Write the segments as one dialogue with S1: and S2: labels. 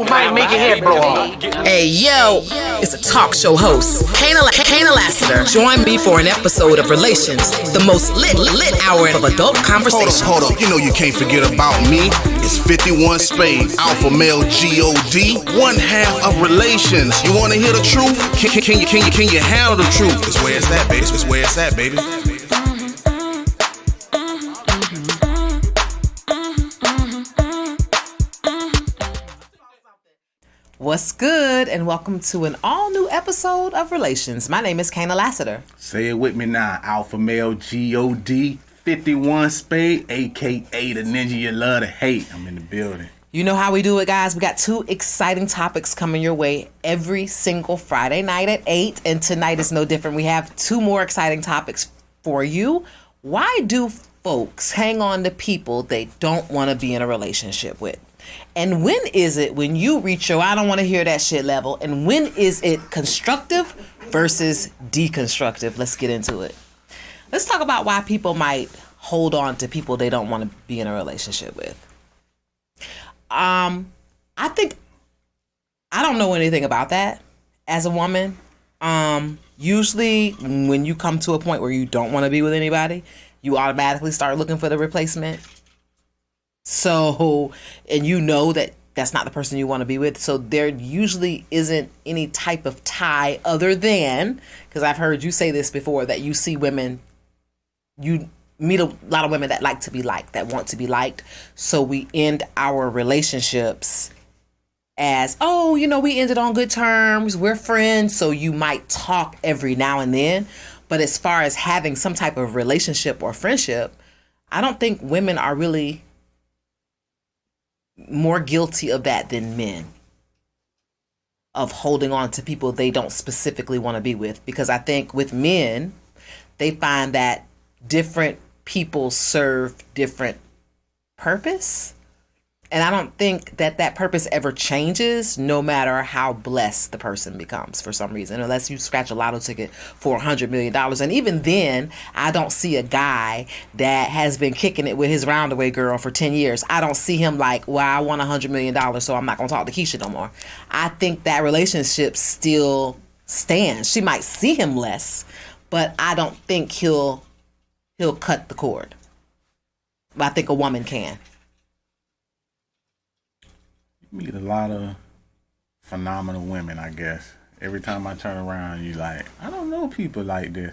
S1: might make your head blow off.
S2: Hey, yo, it's a talk show host, Kaynah Lassiter. Join me for an episode of Relations, the most lit hour of adult conversation.
S3: Hold up, you know you can't forget about me. It's 51 Spade, Alpha Male G-O-D, one half of Relations. You wanna hear the truth? Can you handle the truth? It's where it's at, baby. It's where it's at, baby.
S2: What's good, and welcome to an all-new episode of Relations. My name is Kaynah Lassiter.
S3: Say it with me now, Alpha Male G-O-D, 51 Spade, a.k.a. the ninja you love to hate. I'm in the building.
S2: You know how we do it, guys. We got two exciting topics coming your way every single Friday night at 8, and tonight is no different. We have two more exciting topics for you. Why do folks hang on to people they don't want to be in a relationship with? And when is it when you reach your I don't want to hear that shit level? And when is it constructive versus deconstructive? Let's get into it. Let's talk about why people might hold on to people they don't want to be in a relationship with. I think I don't know anything about that as a woman. Usually when you come to a point where you don't want to be with anybody, you automatically start looking for the replacement. So, and you know that that's not the person you want to be with. So there usually isn't any type of tie other than, because I've heard you say this before, that you see women, you meet a lot of women that like to be liked, that want to be liked. So we end our relationships as, oh, you know, we ended on good terms. We're friends. So you might talk every now and then. But as far as having some type of relationship or friendship, I don't think women are really more guilty of that than men, of holding on to people they don't specifically want to be with. Because I think with men, they find that different people serve different purpose. And I don't think that that purpose ever changes, no matter how blessed the person becomes for some reason, unless you scratch a lotto ticket for $100 million. And even then, I don't see a guy that has been kicking it with his roundaway girl for 10 years. I don't see him like, well, I want $100 million, so I'm not going to talk to Keisha no more. I think that relationship still stands. She might see him less, but I don't think he'll cut the cord. But I think a woman can.
S3: Meet a lot of phenomenal women, I guess. Every time I turn around, you like, I don't know people like this.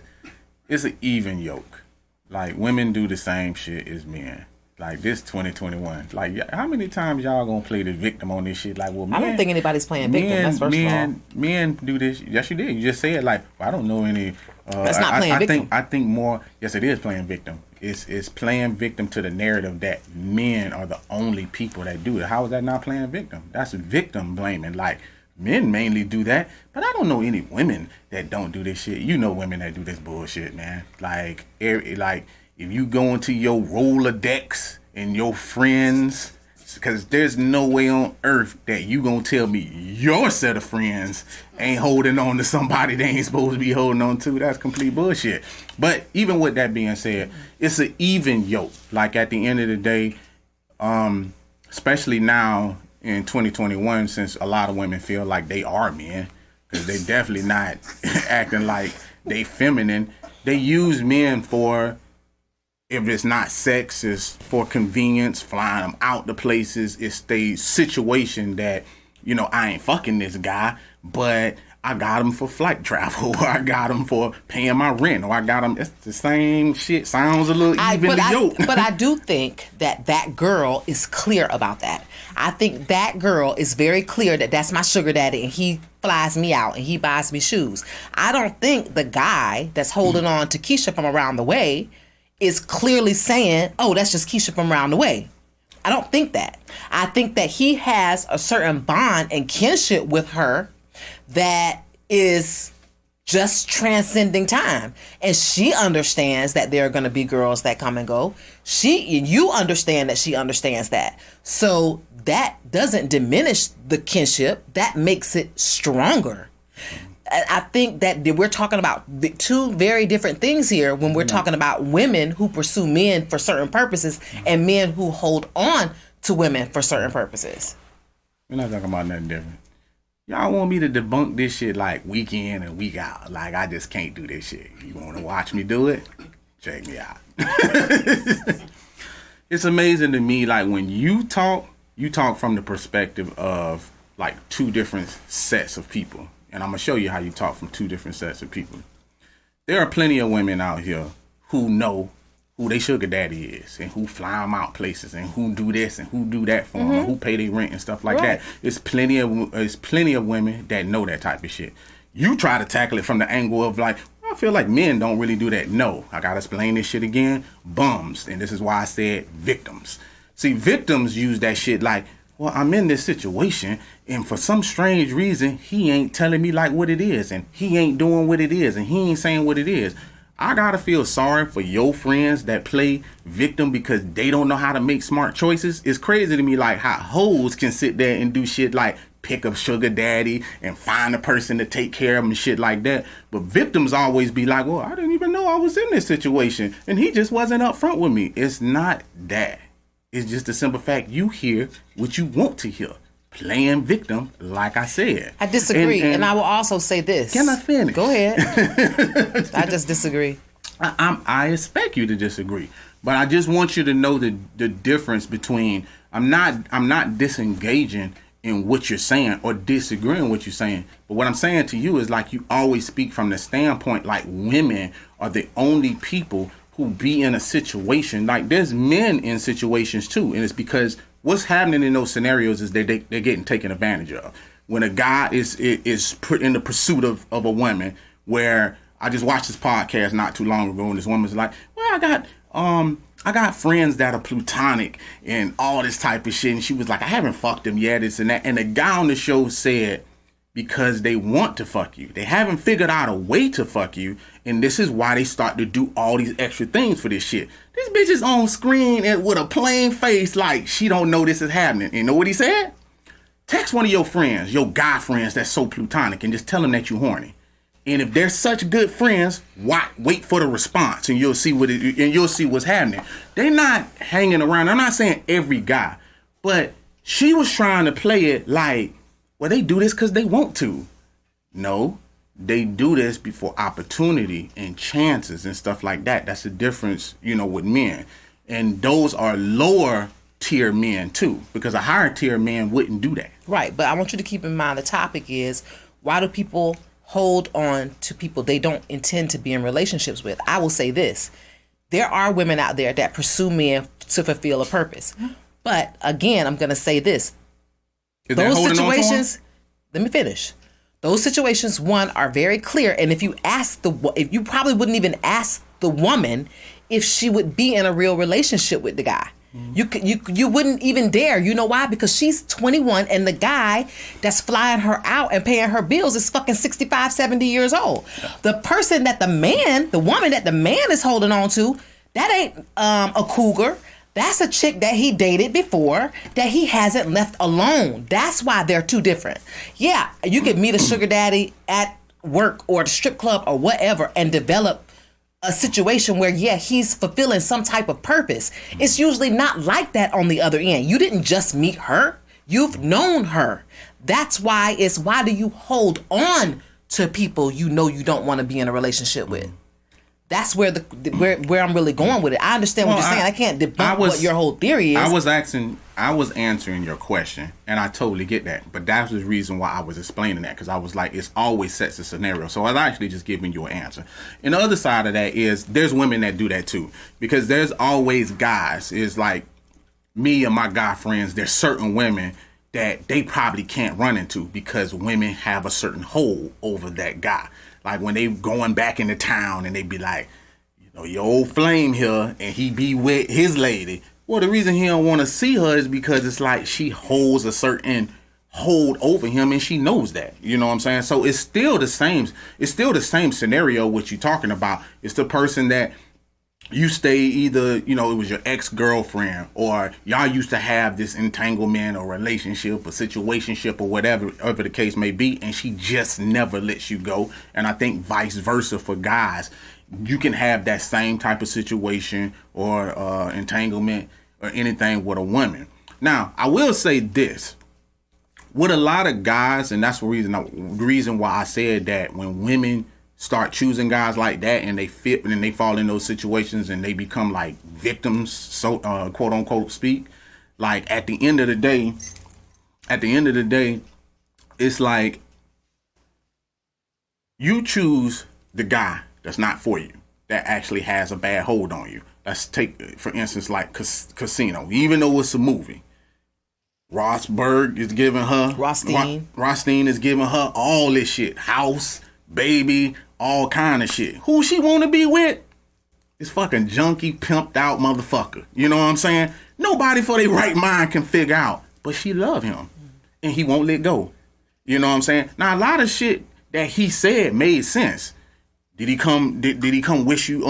S3: It's an even yoke. Like, women do the same shit as men. Like, this 2021. Like, how many times y'all gonna play the victim on this shit? Like, well, men,
S2: I don't think anybody's playing victim. That's first of all.
S3: Men do this. Yes, you did. You just said, like, well, I don't know any.
S2: That's not playing victim.
S3: I think more. Yes, it is playing victim. It's playing victim to the narrative that men are the only people that do it. How is that not playing victim? That's victim blaming. Like, men mainly do that, but I don't know any women that don't do this shit. You know women that do this bullshit, man. Like if you go into your Rolodex and your friends, because there's no way on earth that you gonna tell me your set of friends ain't holding on to somebody they ain't supposed to be holding on to. That's complete bullshit. But even with that being said, it's an even yoke. Like, at the end of the day, especially now in 2021, since a lot of women feel like they are men, because they definitely not acting like they feminine. They use men for, if it's not sex, it's for convenience, flying them out to places. It's the situation that, you know, I ain't fucking this guy, but I got him for flight travel, or I got him for paying my rent, or I got him. It's the same shit. Sounds a little even to yoke.
S2: But I do think that girl is clear about that. I think that girl is very clear that that's my sugar daddy, and he flies me out and he buys me shoes. I don't think the guy that's holding on to Keisha from around the way is clearly saying, oh, that's just Keisha from around the way. I don't think that. I think that he has a certain bond and kinship with her that is just transcending time. And she understands that there are going to be girls that come and go. You understand that she understands that. So that doesn't diminish the kinship. That makes it stronger. I think that we're talking about two very different things here when we're talking about women who pursue men for certain purposes and men who hold on to women for certain purposes.
S3: We're not talking about nothing different. Y'all want me to debunk this shit like week in and week out. Like, I just can't do this shit. You want to watch me do it? Check me out. It's amazing to me, like, when you talk from the perspective of, like, two different sets of people. And I'm going to show you how you talk from two different sets of people. There are plenty of women out here who know who they sugar daddy is and who fly them out places and who do this and who do that for them and who pay their rent and stuff like that. It's plenty of women that know that type of shit. You try to tackle it from the angle of like, I feel like men don't really do that. No, I gotta explain this shit again. Bums. And this is why I said victims. See, victims use that shit like, well, I'm in this situation and for some strange reason, he ain't telling me like what it is and he ain't doing what it is and he ain't saying what it is. I gotta feel sorry for your friends that play victim because they don't know how to make smart choices. It's crazy to me like how hoes can sit there and do shit like pick up sugar daddy and find a person to take care of them and shit like that. But victims always be like, well, I didn't even know I was in this situation and he just wasn't up front with me. It's not that. It's just the simple fact you hear what you want to hear. Playing victim, like I said.
S2: I disagree, and I will also say this.
S3: Can I finish?
S2: Go ahead. I just disagree.
S3: I expect you to disagree, but I just want you to know the difference between I'm not disengaging in what you're saying or disagreeing with what you're saying, but what I'm saying to you is like you always speak from the standpoint like women are the only people who be in a situation. Like there's men in situations too, and it's because what's happening in those scenarios is they're getting taken advantage of. When a guy is put in the pursuit of a woman, where I just watched this podcast not too long ago, and this woman's like, well, I got friends that are plutonic and all this type of shit. And she was like, I haven't fucked them yet, this and that. And the guy on the show said, because they want to fuck you. They haven't figured out a way to fuck you. And this is why they start to do all these extra things for this shit. This bitch is on screen and with a plain face like she don't know this is happening. And you know what he said? Text one of your friends, your guy friends that's so plutonic, and just tell them that you horny. And if they're such good friends, wait for the response and you'll see what's happening. They're not hanging around. I'm not saying every guy, but she was trying to play it like, well, they do this because they want to. No, they do this before opportunity and chances and stuff like that. That's the difference, with men. And those are lower tier men too, because a higher tier man wouldn't do that.
S2: Right, but I want you to keep in mind the topic is, why do people hold on to people they don't intend to be in relationships with? I will say this. There are women out there that pursue men to fulfill a purpose. But again, I'm going to say this. Those situations, let me finish. Those situations, one, are very clear. And if you probably wouldn't even ask the woman if she would be in a real relationship with the guy. You wouldn't even dare. You know why? Because she's 21 and the guy that's flying her out and paying her bills is fucking 65, 70 years old. The person that the woman that the man is holding on to, that ain't a cougar. That's a chick that he dated before that he hasn't left alone. That's why they're two different. Yeah, you could meet a sugar daddy at work or the strip club or whatever and develop a situation where, yeah, he's fulfilling some type of purpose. It's usually not like that on the other end. You didn't just meet her. You've known her. That's why why do you hold on to people you know you don't want to be in a relationship with? That's where where I'm really going with it. I understand what you're saying. I can't debunk what your whole theory is.
S3: I was answering your question, and I totally get that. But that's the reason why I was explaining that, because I was like, it's always sets a scenario. So I was actually just giving you an answer. And the other side of that is there's women that do that too, because there's always guys. It's like me and my guy friends. There's certain women that they probably can't run into because women have a certain hold over that guy. Like when they going back into town and they be like, your old flame here and he be with his lady. Well, the reason he don't want to see her is because it's like she holds a certain hold over him and she knows that. You know what I'm saying? So it's still the same. It's still the same scenario what you're talking about. It's the person that you stay either, it was your ex-girlfriend or y'all used to have this entanglement or relationship or situationship or whatever the case may be, and she just never lets you go. And I think vice versa for guys. You can have that same type of situation or entanglement or anything with a woman. Now, I will say this. with a lot of guys, and that's the reason why I said that when women start choosing guys like that and they fit and they fall in those situations and they become like victims, so quote unquote speak, like at the end of the day, it's like you choose the guy that's not for you, that actually has a bad hold on you. Let's take, for instance, like Casino. Even though it's a movie, Rothberg is giving her, Rothstein is giving her all this shit. House, baby, all kind of shit. Who she want to be with? This fucking junkie, pimped out motherfucker. You know what I'm saying? Nobody for their right mind can figure out. But she love him. And he won't let go. You know what I'm saying? Now, a lot of shit that he said made sense. Did he come wish you,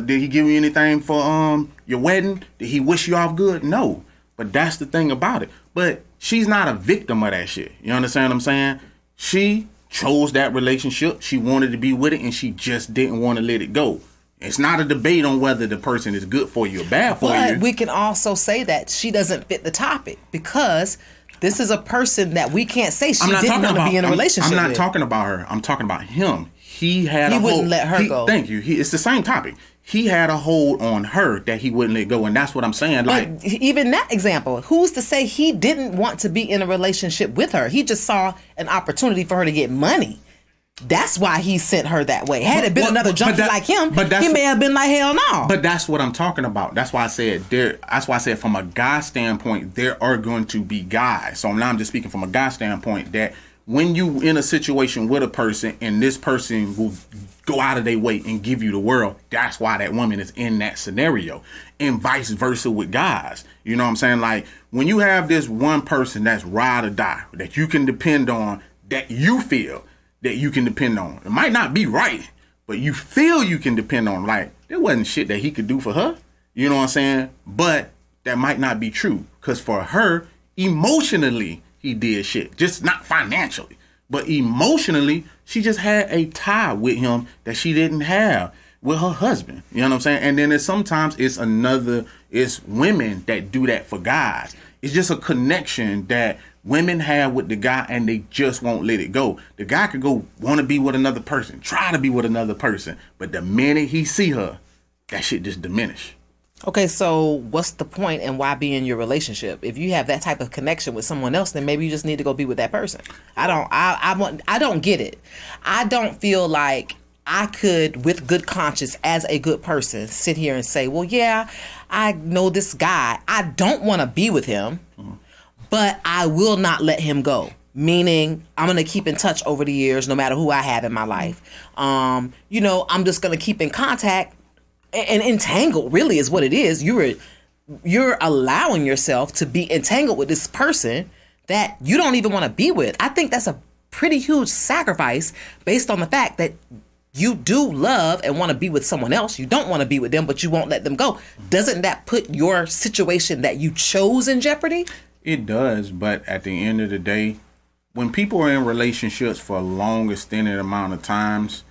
S3: did he give you anything for your wedding? Did he wish you off good? No. But that's the thing about it. But she's not a victim of that shit. You understand what I'm saying? She chose that relationship. She wanted to be with it, and she just didn't want to let it go. It's not a debate on whether the person is good for you or bad for you.
S2: But we can also say that she doesn't fit the topic, because this is a person that we can't say she didn't want to be in a relationship with.
S3: I'm not talking about her. I'm talking about him. He
S2: wouldn't let her go.
S3: Thank you. It's the same topic. He had a hold on her that he wouldn't let go, and that's what I'm saying. Like,
S2: but even that example, who's to say he didn't want to be in a relationship with her? He just saw an opportunity for her to get money. That's why he sent her that way. Had it been another junkie like him, he may have been like, hell no.
S3: But that's what I'm talking about. That's why I said from a guy standpoint, there are going to be guys. So now I'm just speaking from a guy standpoint, that when you in a situation with a person and this person will go out of their way and give you the world, that's why that woman is in that scenario. And vice versa with guys. You know what I'm saying? Like, when you have this one person that's ride or die, that you can depend on, that you feel that you can depend on. It might not be right, but you feel you can depend on. Like, there wasn't shit that he could do for her. You know what I'm saying? But that might not be true. Because for her, emotionally, he did shit. Just not financially. But emotionally, she just had a tie with him that she didn't have with her husband. You know what I'm saying? And then sometimes it's women that do that for guys. It's just a connection that women have with the guy, and they just won't let it go. The guy could go want to be with another person, try to be with another person, but the minute he see her, that shit just diminish.
S2: Okay, so what's the point and why be in your relationship? If you have that type of connection with someone else, then maybe you just need to go be with that person. I don't get it. I don't feel like I could, with good conscience, as a good person, sit here and say, well, yeah, I know this guy. I don't want to be with him. But I will not let him go. Meaning, I'm going to keep in touch over the years, no matter who I have in my life. I'm just going to keep in contact and entangled, really, is what it is. You're allowing yourself to be entangled with this person that you don't even want to be with. I think that's a pretty huge sacrifice based on the fact that you do love and want to be with someone else. You don't want to be with them, but you won't let them go. Doesn't that put your situation that you chose in jeopardy?
S3: It does, but at the end of the day, when people are in relationships for a long extended amount of times,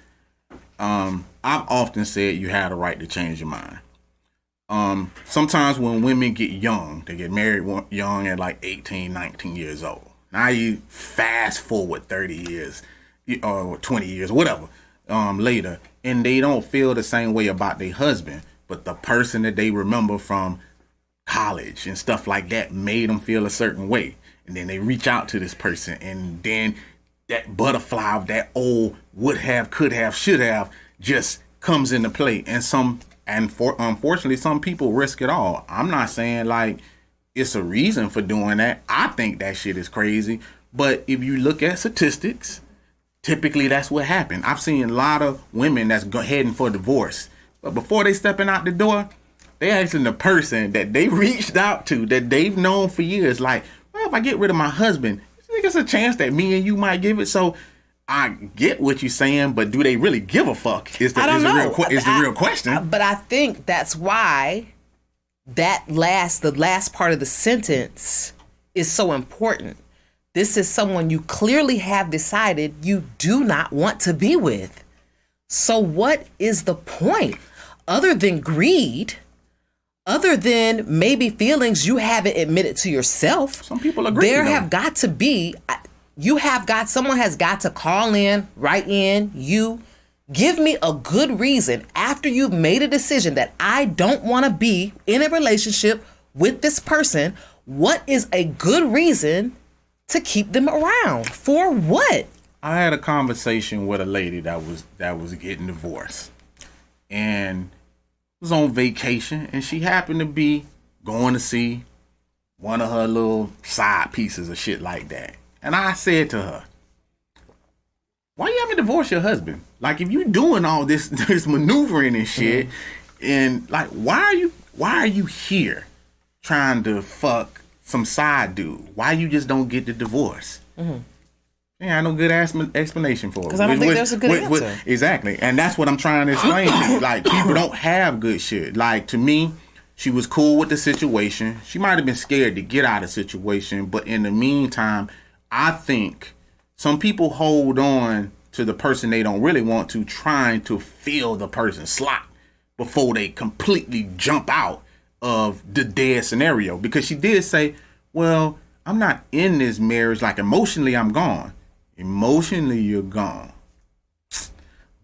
S3: I've often said you have the right to change your mind. Sometimes when women get young, they get married young at like 18, 19 years old. Now you fast forward 30 years or 20 years, whatever, later, and they don't feel the same way about their husband, but the person that they remember from college and stuff like that made them feel a certain way, and then they reach out to this person, and then that butterfly of that old would have, could have, should have just comes into play. And unfortunately some people risk it all. I'm not saying like it's a reason for doing that. I think that shit is crazy, but if you look at statistics, typically that's what happened. I've seen a lot of women that's heading for divorce, but before they stepping out the door, they asking the person that they reached out to, that they've known for years, like, well, if I get rid of my husband, I think it's a chance that me and you might give it. So I get what you're saying, but do they really give a fuck? Is the real question.
S2: But I think that's why the last part of the sentence is so important. This is someone you clearly have decided you do not want to be with. So what is the point? Other than greed, other than maybe feelings you haven't admitted to yourself.
S3: Some people agree.
S2: There have got to be, someone has got to call in, write in, give me a good reason after you've made a decision that I don't want to be in a relationship with this person. What is a good reason to keep them around? For what?
S3: I had a conversation with a lady that was getting divorced, and was on vacation, and she happened to be going to see one of her little side pieces of shit like that. And I said to her, why you haven't divorced your husband? Like, if you doing all this maneuvering and shit, and like, why are you here trying to fuck some side dude? Why you just don't get the divorce? Yeah, I no good explanation for it.
S2: Because I don't think there's a good answer.
S3: Exactly. And that's what I'm trying to explain to you. Like, people don't have good shit. Like, to me, she was cool with the situation. She might have been scared to get out of the situation. But in the meantime, I think some people hold on to the person they don't really want to, trying to fill the person's slot before they completely jump out of the dead scenario. Because she did say, well, I'm not in this marriage. Like, emotionally, I'm gone. Emotionally, you're gone.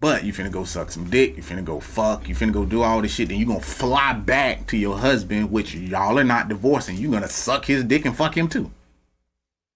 S3: But you finna go suck some dick. You finna go fuck. You finna go do all this shit. Then you gonna fly back to your husband, which y'all are not divorcing. You gonna suck his dick and fuck him too.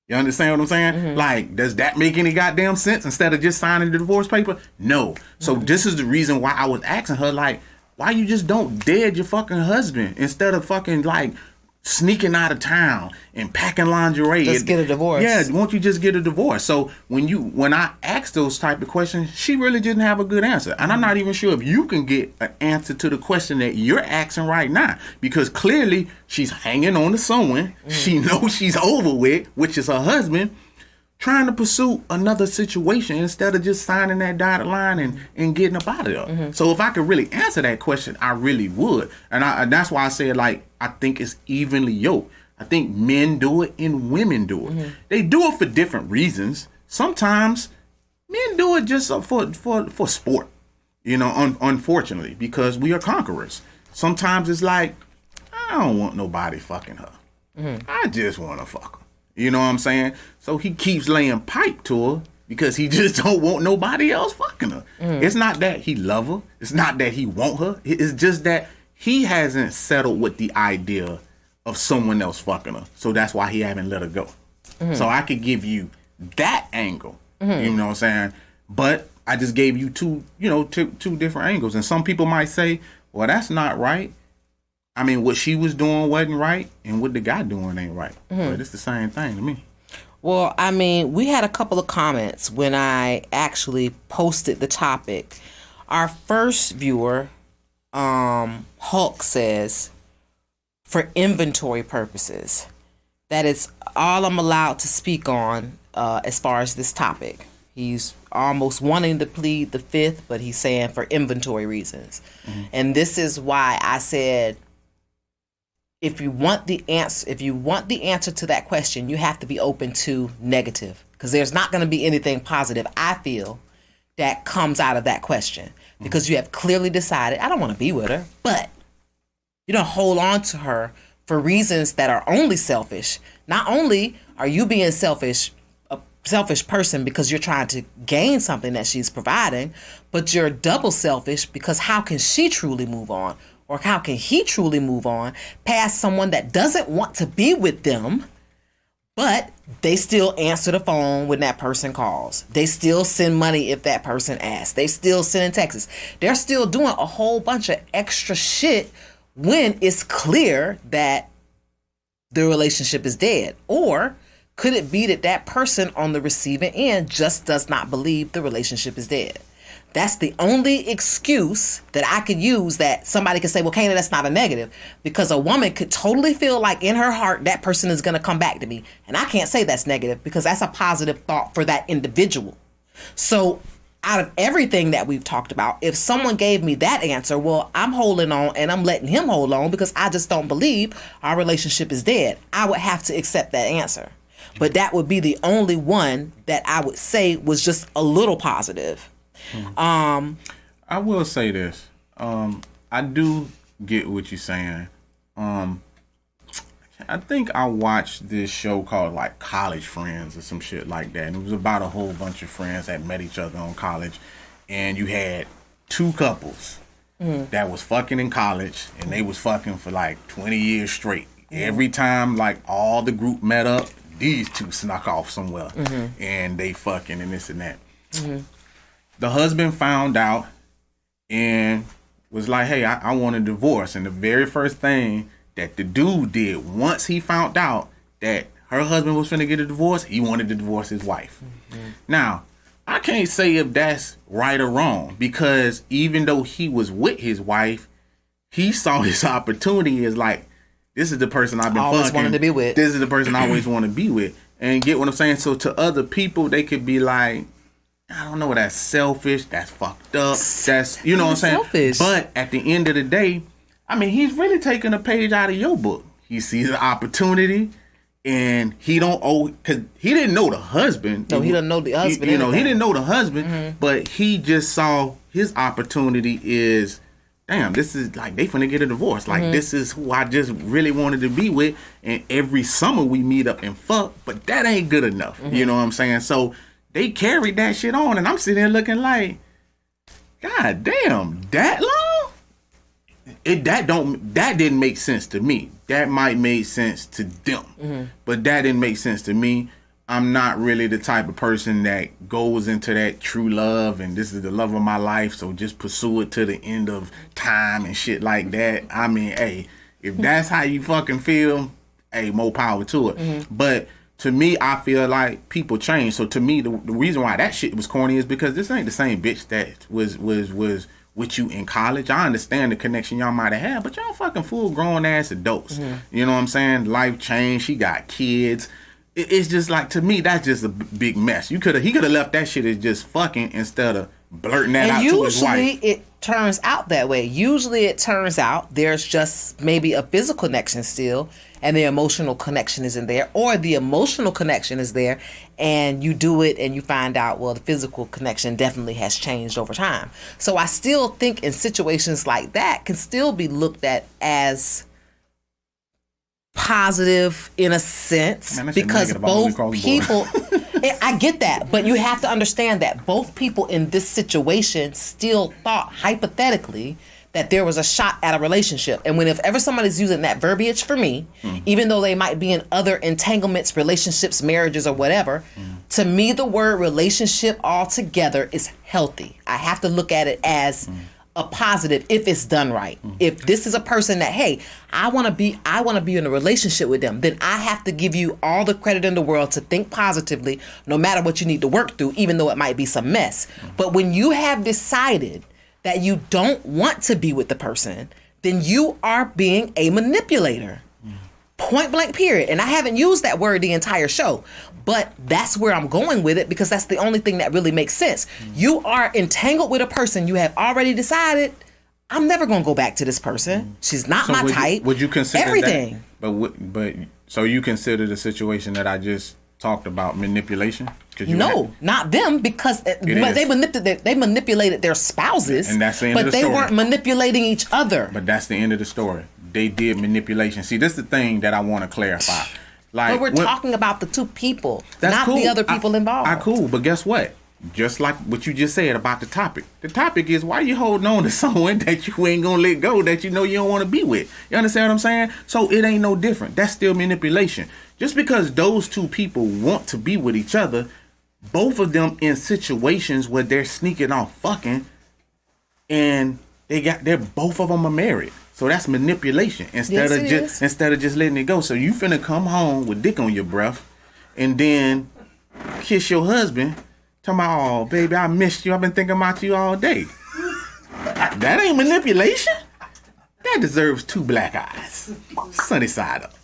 S3: You understand what I'm saying? Like, does that make any goddamn sense instead of just signing the divorce paper? No. So this is the reason why I was asking her, like, why you just don't dead your fucking husband instead of fucking, like, sneaking out of town and packing lingerie.
S2: Just get a divorce.
S3: Yeah, won't you just get a divorce? So when I asked those type of questions, she really didn't have a good answer. And I'm not even sure if you can get an answer to the question that you're asking right now. Because clearly she's hanging on to someone she knows she's over with, which is her husband, trying to pursue another situation instead of just signing that dotted line and getting up out of there. So if I could really answer that question, I really would. And that's why I said, like, I think it's evenly yoked. I think men do it and women do it. They do it for different reasons. Sometimes men do it just for sport, you know, unfortunately, because we are conquerors. Sometimes it's like, I don't want nobody fucking her. I just want to fuck her. You know what I'm saying? So he keeps laying pipe to her because he just don't want nobody else fucking her. It's not that he love her. It's not that he want her. It's just that he hasn't settled with the idea of someone else fucking her. So that's why he haven't let her go. So I could give you that angle. You know what I'm saying? But I just gave you two different angles. And some people might say, well, that's not right. I mean, what she was doing wasn't right, and what the guy doing ain't right. But it's the same thing to me.
S2: Well, I mean, we had a couple of comments when I actually posted the topic. Our first viewer, Hulk, says, for inventory purposes, that is all I'm allowed to speak on as far as this topic. He's almost wanting to plead the fifth, but he's saying for inventory reasons. And this is why I said, if you want the answer to that question, you have to be open to negative, because there's not going to be anything positive, I feel, that comes out of that question, because you have clearly decided, I don't want to be with her, but you don't hold on to her for reasons that are only selfish. Not only are you being a selfish person because you're trying to gain something that she's providing, but you're double selfish because how can she truly move on? Or how can he truly move on past someone that doesn't want to be with them, but they still answer the phone when that person calls. They still send money if that person asks. They still send texts. They're still doing a whole bunch of extra shit when it's clear that the relationship is dead. Or could it be that that person on the receiving end just does not believe the relationship is dead? That's the only excuse that I could use, that somebody could say, well, Kaynah, that's not a negative, because a woman could totally feel like in her heart that person is going to come back to me. And I can't say that's negative, because that's a positive thought for that individual. So out of everything that we've talked about, if someone gave me that answer, well, I'm holding on and I'm letting him hold on because I just don't believe our relationship is dead, I would have to accept that answer. But that would be the only one that I would say was just a little positive.
S3: I will say this. I do get what you're saying, I think I watched this show called like College Friends or some shit like that. And it was about a whole bunch of friends that met each other on college. And you had two couples that was fucking in college, and they was fucking for like 20 years straight. Every time like all the group met up, these two snuck off somewhere and they fucking and this and that. The husband found out and was like, hey, I want a divorce. And the very first thing that the dude did once he found out that her husband was finna get a divorce, he wanted to divorce his wife. Now, I can't say if that's right or wrong, because even though he was with his wife, he saw his opportunity as like, this is the person I've been
S2: always wanted to be with.
S3: This is the person I always want to be with. And get what I'm saying? So to other people, they could be like, I don't know, that's selfish, that's fucked up, that's, you know what I'm saying?
S2: Selfish.
S3: But at the end of the day, I mean, he's really taking a page out of your book. He sees an opportunity, and he don't owe, because he didn't know the husband.
S2: No, he didn't know the husband.
S3: He didn't know the husband, but he just saw his opportunity is, damn, this is like, they finna get a divorce. Like, this is who I just really wanted to be with, and every summer we meet up and fuck, but that ain't good enough. You know what I'm saying? So they carried that shit on, and I'm sitting there looking like, God damn, that long? That didn't make sense to me. That might make sense to them, but that didn't make sense to me. I'm not really the type of person that goes into that true love and this is the love of my life, so just pursue it to the end of time and shit like that. I mean, hey, if that's how you fucking feel, hey, more power to it. But to me, I feel like people change. So to me, the reason why that shit was corny is because this ain't the same bitch that was with you in college. I understand the connection y'all might have had, but y'all fucking full grown ass adults. You know what I'm saying? Life changed. She got kids. It's just like, to me, that's just a big mess. He could have left that shit as just fucking instead of blurting that out to his wife.
S2: Usually it turns out that way. Usually it turns out there's just maybe a physical connection still, and the emotional connection isn't there, or the emotional connection is there, and you do it and you find out, well, the physical connection definitely has changed over time. So I still think in situations like that can still be looked at as positive in a sense, because both people I get that, but you have to understand that both people in this situation still thought hypothetically that there was a shot at a relationship. And if ever somebody's using that verbiage for me, even though they might be in other entanglements, relationships, marriages, or whatever, to me the word relationship altogether is healthy. I have to look at it as a positive if it's done right. If this is a person that, hey, I want to be in a relationship with them, then I have to give you all the credit in the world to think positively, no matter what you need to work through, even though it might be some mess. But when you have decided that you don't want to be with the person, then you are being a manipulator. Point blank, period. And I haven't used that word the entire show, but that's where I'm going with it, because that's the only thing that really makes sense. You are entangled with a person. You have already decided, I'm never going to go back to this person. She's not my type.
S3: Would you consider
S2: everything?
S3: But so you consider the situation that I just talked about manipulation?
S2: No, not them, because they manipulated their spouses,
S3: and that's the end of the
S2: story. But they weren't manipulating each other.
S3: But that's the end of the story. They did manipulation. See, this is the thing that I want to clarify. Like,
S2: but we're talking about the two people, not
S3: cool.
S2: the other people involved.
S3: Cool, but guess what? Just like what you just said about the topic. The topic is, why you holding on to someone that you ain't gonna let go, that you know you don't want to be with? You understand what I'm saying? So it ain't no different. That's still manipulation. Just because those two people want to be with each other, both of them in situations where they're sneaking off fucking, and they're both of them are married. So that's manipulation instead of just letting it go. So you finna come home with dick on your breath and then kiss your husband, talking about, oh baby, I missed you. I've been thinking about you all day. That ain't manipulation. That deserves 2 black eyes, sunny side up.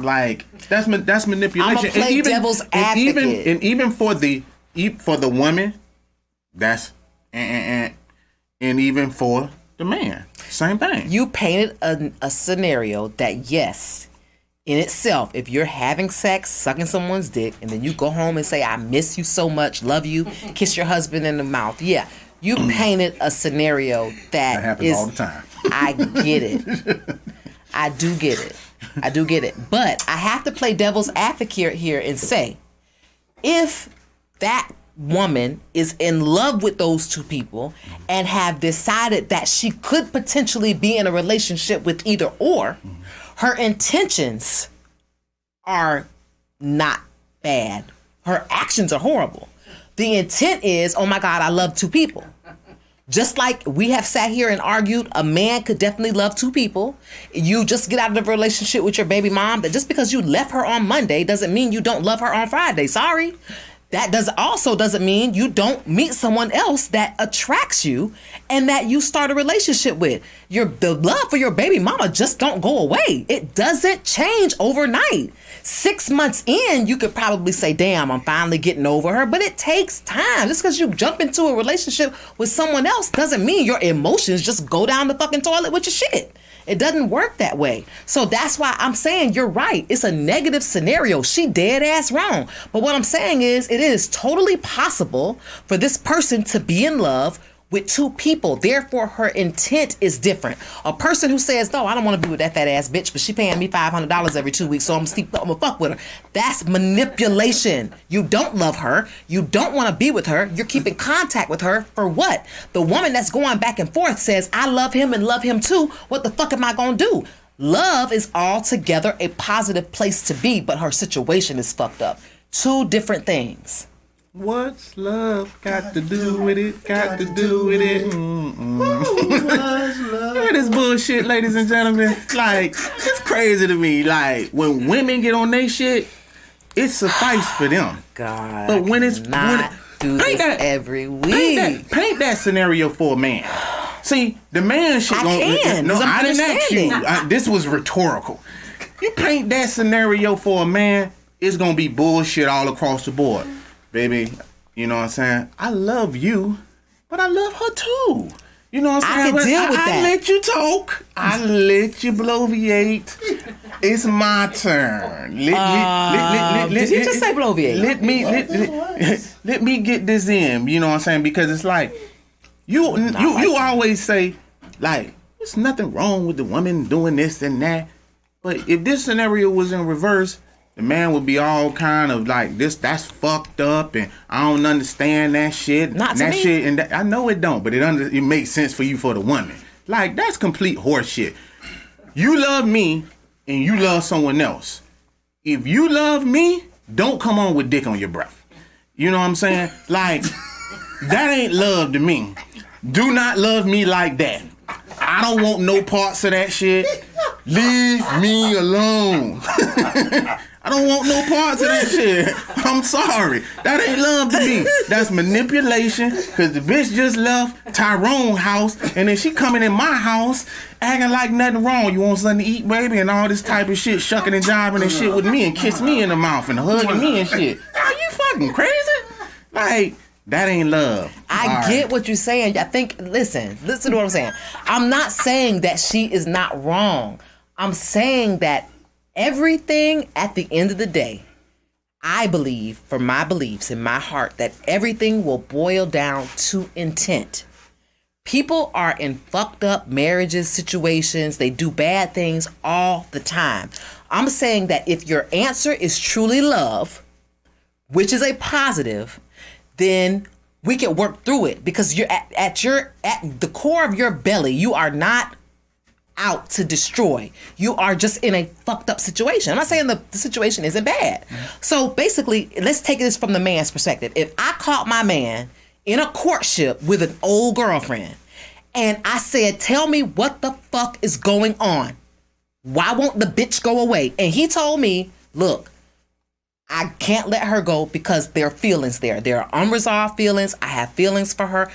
S3: Like that's manipulation.
S2: I'm gonna play devil's advocate.
S3: And even for the woman, that's and even for the man, same thing.
S2: You painted a scenario that, yes, in itself, if you're having sex, sucking someone's dick, and then you go home and say, I miss you so much, love you, kiss your husband in the mouth. Yeah, you painted a scenario that
S3: happens all the time.
S2: I get it. I do get it. I do get it. But I have to play devil's advocate here and say, if that woman is in love with those two people and have decided that she could potentially be in a relationship with either or, her intentions are not bad. Her actions are horrible. The intent is, oh my God, I love two people. Just like we have sat here and argued, a man could definitely love two people. You just get out of a relationship with your baby mom. That just because you left her on Monday doesn't mean you don't love her on Friday. Sorry. That doesn't mean you don't meet someone else that attracts you and that you start a relationship with. The love for your baby mama just don't go away. It doesn't change overnight. 6 months in, you could probably say, damn, I'm finally getting over her. But it takes time. Just because you jump into a relationship with someone else doesn't mean your emotions just go down the fucking toilet with your shit. It doesn't work that way. So that's why I'm saying you're right. It's a negative scenario. She dead ass wrong. But what I'm saying is it is totally possible for this person to be in love with two people. Therefore, her intent is different. A person who says, no, I don't want to be with that fat ass bitch, but she paying me $500 every 2 weeks, so I'm gonna fuck with her. That's manipulation. You don't love her. You don't want to be with her. You're keeping contact with her for what? The woman that's going back and forth says, I love him and love him too. What the fuck am I gonna do? Love is altogether a positive place to be, but her situation is fucked up. Two different things.
S3: What's love got to do with it? Got to do with it. Look at this bullshit, ladies and gentlemen. Like, it's crazy to me. Like, when women get on they shit, it suffice for them.
S2: God,
S3: but when it's
S2: do this every week.
S3: Paint that scenario for a man. See, the man shit. No, I didn't ask you. This was rhetorical. You paint that scenario for a man, it's gonna be bullshit all across the board. Baby, you know what I'm saying? I love you, but I love her too. You know what I'm saying?
S2: I can deal with that.
S3: I let you talk. I let you bloviate. It's my turn. Did
S2: you just say bloviate?
S3: Let me get this in. You know what I'm saying? Because it's like you always say like there's nothing wrong with the woman doing this and that. But if this scenario was in reverse, the man would be all kind of like this. That's fucked up, and I don't understand that shit.
S2: Not to
S3: that
S2: me.
S3: shit, and I know it don't, but it makes sense for you for the woman. Like that's complete horse shit. You love me, and you love someone else. If you love me, don't come on with dick on your breath. You know what I'm saying? Like that ain't love to me. Do not love me like that. I don't want no parts of that shit. Leave me alone. I don't want no parts of that shit. I'm sorry. That ain't love to me. That's manipulation. Because the bitch just left Tyrone's house. And then she coming in my house acting like nothing wrong. You want something to eat, baby? And all this type of shit. Shucking and jiving and shit with me. And kiss me in the mouth. And hugging me and shit. Are you fucking crazy? Like, that ain't love.
S2: I get what you're saying. I think, listen to what I'm saying. I'm not saying that she is not wrong. I'm saying that everything at the end of the day, I believe, for my beliefs in my heart, that everything will boil down to intent. People are in fucked up marriages, situations. They do bad things all the time. I'm saying that if your answer is truly love, which is a positive, then we can work through it because you're at the core of your belly. You are not out to destroy. You are just in a fucked up situation. I'm not saying the situation isn't bad. So basically, let's take this from the man's perspective. If I caught my man in a courtship with an old girlfriend and I said, tell me what the fuck is going on. Why won't the bitch go away? And he told me, look, I can't let her go because there are feelings there. There are unresolved feelings. I have feelings for her.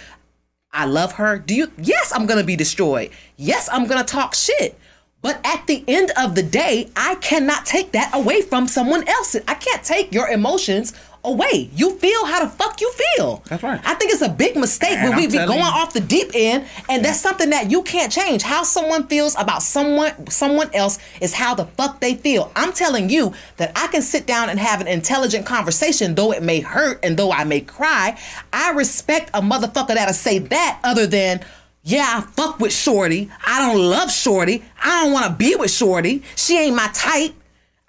S2: I love her. Yes, I'm going to be destroyed. Yes, I'm going to talk shit. But at the end of the day, I cannot take that away from someone else. I can't take your emotions away. You feel how the fuck you feel.
S3: That's right.
S2: I think it's a big mistake when we be going off the deep end, and that's something that you can't change. How someone feels about someone else is how the fuck they feel. I'm telling you that I can sit down and have an intelligent conversation, though it may hurt and though I may cry. I respect a motherfucker that'll say that other than, Yeah, I fuck with Shorty. I don't love Shorty. I don't want to be with Shorty. She ain't my type.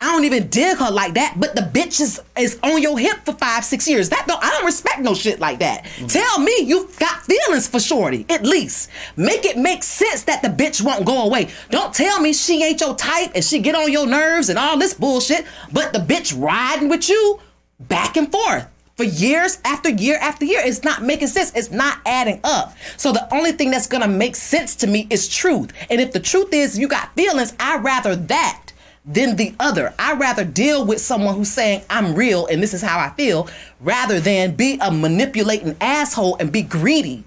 S2: I don't even dig her like that. But the bitch is on your hip for 5-6 years. I don't respect no shit like that. Tell me you got feelings for Shorty, at least. Make it make sense that the bitch won't go away. Don't tell me she ain't your type and she get on your nerves and all this bullshit, but the bitch riding with you back and forth for years after year after year. It's not making sense. It's not adding up. So the only thing that's going to make sense to me is truth. And if the truth is you got feelings, I'd rather that than the other. I'd rather deal with someone who's saying I'm real and this is how I feel, rather than be a manipulating asshole and be greedy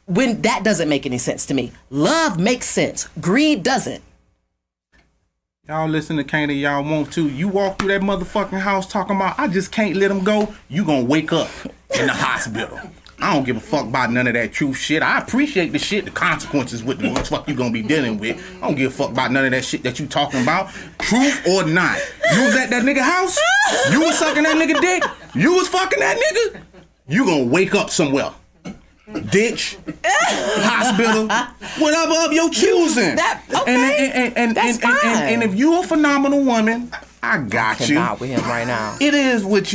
S2: when that doesn't make any sense to me. Love makes sense. Greed doesn't.
S3: Y'all listen to Kaynah, y'all want to. You walk through that motherfucking house talking about, I just can't let him go. You gonna wake up in the hospital. I don't give a fuck about none of that truth shit. I appreciate the shit, the consequences with what the fuck you gonna be dealing with. I don't give a fuck about none of that shit that you talking about. Truth or not. You was at that nigga house. You was sucking that nigga dick. You was fucking that nigga. You gonna wake up somewhere. Ditch, hospital, whatever of your choosing.
S2: Okay. That's fine.
S3: And if you a phenomenal woman, I got you.
S2: Out with him right now.
S3: It is what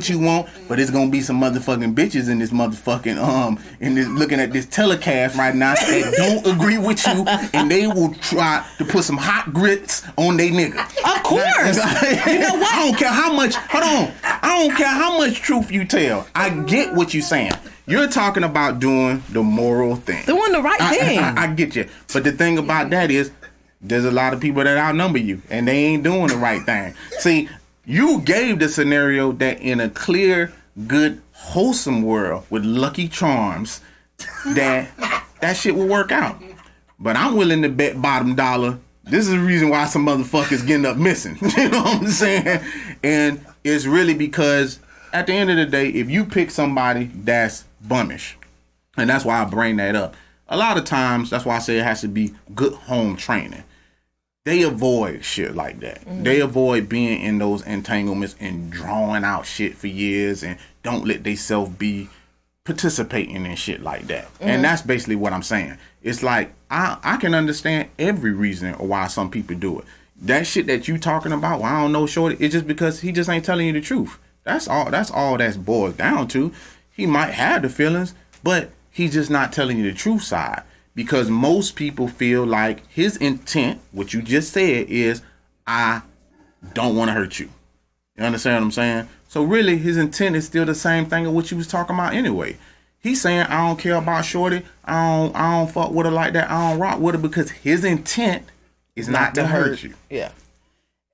S3: you want, but it's gonna be some motherfucking bitches in this motherfucking in this looking at this telecast right now that don't agree with you, and they will try to put some hot grits on they nigga.
S2: Of course. You know what?
S3: I don't care how much. Hold on. I don't care how much truth you tell. I get what you're saying. You're talking about doing the moral thing.
S2: Doing the right thing.
S3: I get you. But the thing about that is, there's a lot of people that outnumber you, and they ain't doing the right thing. See, you gave the scenario that in a clear, good, wholesome world with Lucky Charms, that shit will work out. But I'm willing to bet bottom dollar. This is the reason why some motherfuckers getting up missing. You know what I'm saying? And it's really because at the end of the day, if you pick somebody that's bummish, and that's why I bring that up, a lot of times, that's why I say it has to be good home training. They avoid shit like that. Mm-hmm. They avoid being in those entanglements and drawing out shit for years and don't let themselves be participating in shit like that. Mm-hmm. And that's basically what I'm saying. It's like, I can understand every reason why some people do it. That shit that you talking about, well, I don't know, Shorty, it's just because he just ain't telling you the truth. That's all that's boiled down to. He might have the feelings, but he's just not telling you the truth side. Because most people feel like his intent, what you just said, is I don't want to hurt you. You understand what I'm saying? So really, his intent is still the same thing of what you was talking about anyway. He's saying, I don't care about Shorty. I don't fuck with her like that. I don't rock with her, because his intent is not to hurt you.
S2: Yeah.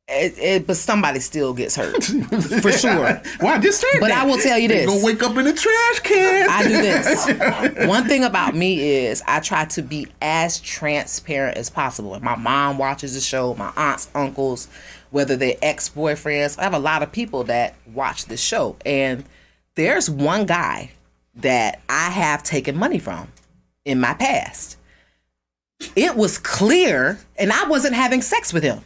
S2: But somebody still gets hurt, for sure.
S3: Well, I just said
S2: but
S3: that.
S2: I will tell you this.
S3: You're going to wake up in a trash can.
S2: I do this. One thing about me is I try to be as transparent as possible. And my mom watches the show, my aunts, uncles, whether they're ex-boyfriends. I have a lot of people that watch this show. And there's one guy that I have taken money from in my past. It was clear, and I wasn't having sex with him.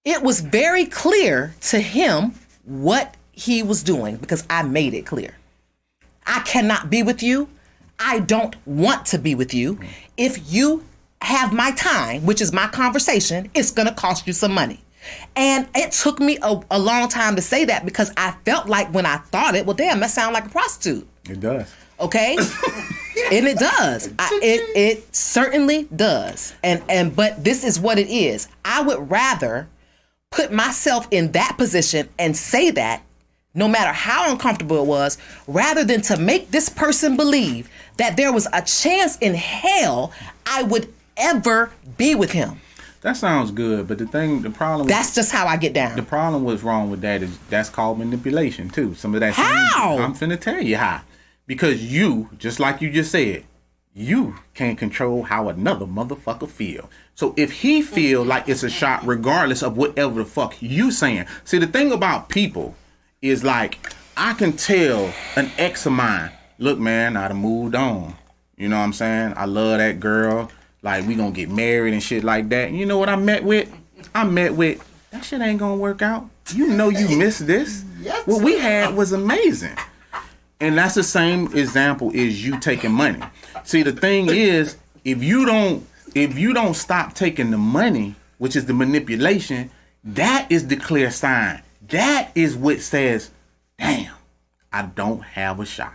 S2: It was very clear to him what he was doing, because I made it clear. I cannot be with you. I don't want to be with you. If you have my time, which is my conversation, it's going to cost you some money. And it took me a long time to say that, because I felt like when I thought it, well, damn, that sounds like a prostitute.
S3: It does.
S2: Okay? And it does. It certainly does. But this is what it is. I would rather put myself in that position and say that, no matter how uncomfortable it was, rather than to make this person believe that there was a chance in hell I would ever be with him.
S3: That sounds good, but the problem...
S2: That's just how I get down.
S3: The problem what's wrong with that is that's called manipulation, too. Some of that...
S2: How?
S3: I'm finna tell you how. Because you, just like you just said, you can't control how another motherfucker feel. So if he feel like it's a shot, regardless of whatever the fuck you saying. See, the thing about people is, like, I can tell an ex of mine, look, man, I done moved on. You know what I'm saying? I love that girl. Like, we gonna get married and shit like that. And you know what I met with? That shit ain't gonna work out. You know you missed this. What we had was amazing. And that's the same example as you taking money. See, the thing is, if you don't stop taking the money, which is the manipulation, that is the clear sign. That is what says, damn, I don't have a shot.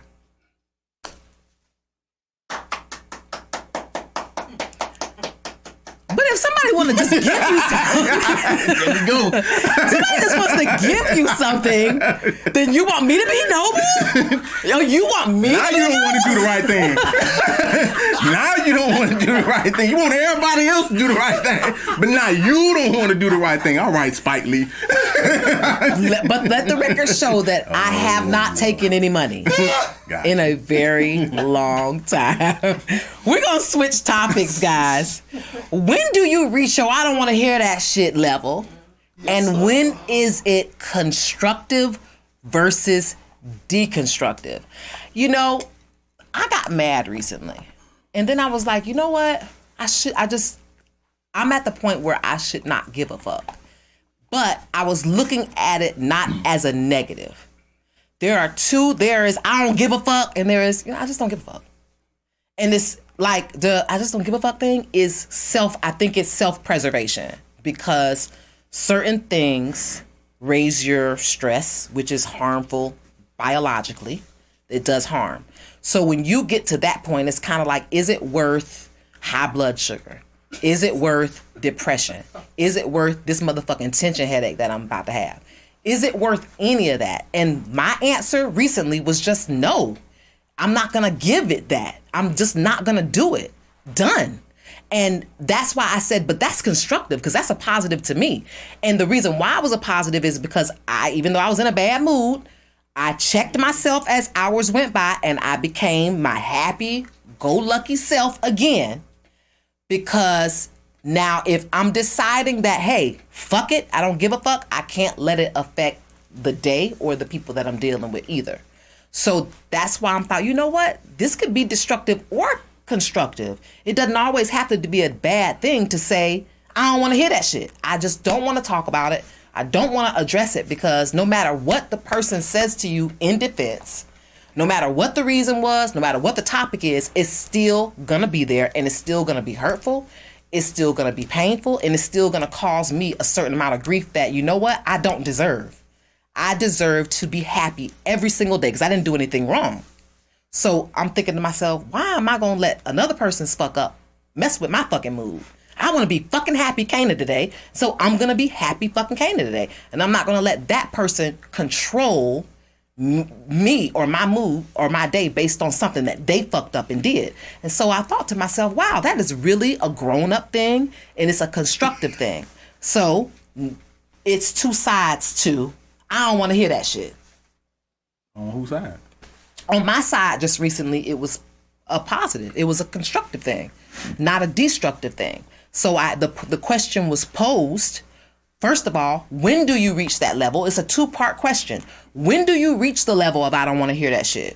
S2: But if somebody want to just give you something,
S3: There we go.
S2: somebody just wants to give you something, then you want me to be noble? Yo, you want me
S3: Now
S2: to be
S3: you don't
S2: noble?
S3: want to do the right thing. Now you don't want to do the right thing. You want everybody else to do the right thing. But now you don't want to do the right thing. All right, Spike Lee.
S2: But let the record show that I have not taken any money
S3: Gotcha.
S2: in a very long time. We're going to switch topics, guys. When do you reach your I don't want to hear that shit level? And when is it constructive versus deconstructive? You know, I got mad recently. And then I was like, you know what? I'm at the point where I should not give a fuck. But I was looking at it not as a negative. There is I don't give a fuck, and there is, I just don't give a fuck. And it's like the I just don't give a fuck thing is I think it's self-preservation, because certain things raise your stress, which is harmful biologically. It does harm. So when you get to that point, it's kind of like, is it worth high blood sugar? Is it worth depression? Is it worth this motherfucking tension headache that I'm about to have? Is it worth any of that? And my answer recently was just no. I'm not going to give it that. I'm just not going to do it. Done. And that's why I said, but that's constructive, because that's a positive to me. And the reason why I was a positive is because even though I was in a bad mood, I checked myself as hours went by and I became my happy-go-lucky self again. Because now if I'm deciding that, hey, fuck it, I don't give a fuck, I can't let it affect the day or the people that I'm dealing with either. So that's why I'm thought, you know what? This could be destructive or constructive. It doesn't always have to be a bad thing to say, I don't want to hear that shit. I just don't want to talk about it. I don't want to address it, because no matter what the person says to you in defense, no matter what the reason was, no matter what the topic is, it's still going to be there, and it's still going to be hurtful. It's still going to be painful, and it's still going to cause me a certain amount of grief that, you know what, I don't deserve. I deserve to be happy every single day because I didn't do anything wrong. So I'm thinking to myself, why am I going to let another person's fuck up mess with my fucking mood? I want to be fucking happy Kaynah today, so I'm going to be happy fucking Kaynah today. And I'm not going to let that person control me or my mood or my day based on something that they fucked up and did. And so I thought to myself, wow, that is really a grown-up thing, and it's a constructive thing. So it's two sides to, I don't want to hear that shit.
S3: On whose side?
S2: On my side, just recently, it was a positive. It was a constructive thing, not a destructive thing. So the question was posed, first of all, when do you reach that level? It's a two-part question. When do you reach the level of I don't want to hear that shit?